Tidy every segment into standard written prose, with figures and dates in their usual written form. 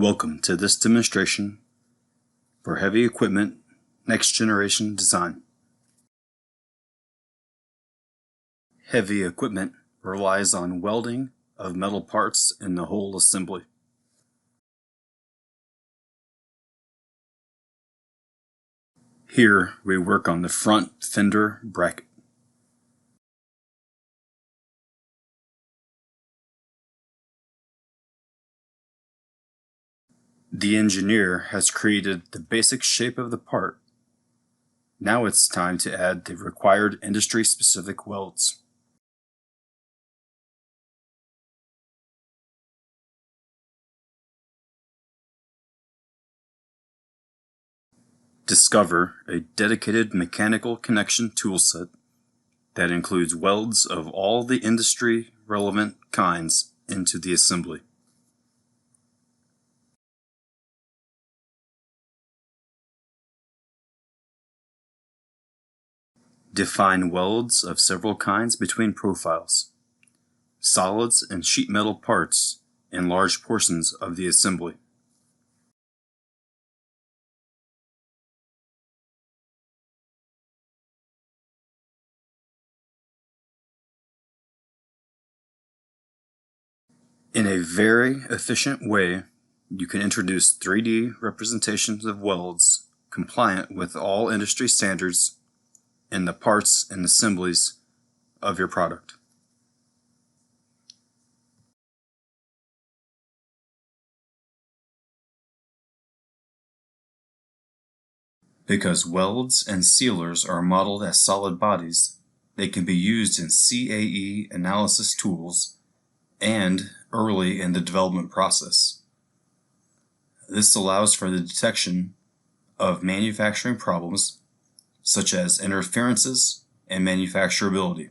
Welcome to this demonstration for heavy equipment next generation design. Heavy equipment relies on welding of metal parts in the whole assembly. Here we work on the front fender bracket. The engineer has created the basic shape of the part. Now it's time to add the required industry-specific welds. Discover a dedicated mechanical connection toolset that includes welds of all the industry-relevant kinds into the assembly. Define welds of several kinds between profiles, solids and sheet metal parts in large portions of the assembly. In a very efficient way, you can introduce 3D representations of welds compliant with all industry standards in the parts and assemblies of your product. Because welds and sealers are modeled as solid bodies, they can be used in CAE analysis tools and early in the development process. This allows for the detection of manufacturing problems such as interferences and manufacturability.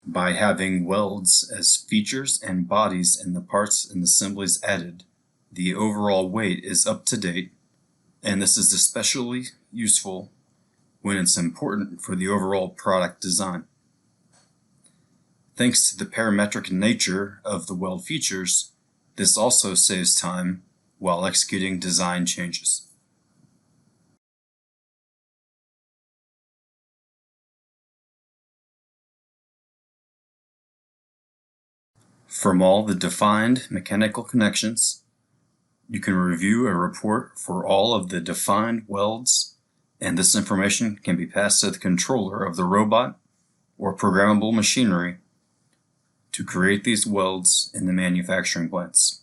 By having welds as features and bodies in the parts and assemblies added, the overall weight is up to date, and this is especially useful when it's important for the overall product design. Thanks to the parametric nature of the weld features, this also saves time while executing design changes. From all the defined mechanical connections, you can review a report for all of the defined welds, and this information can be passed to the controller of the robot or programmable machinery to create these welds in the manufacturing plants.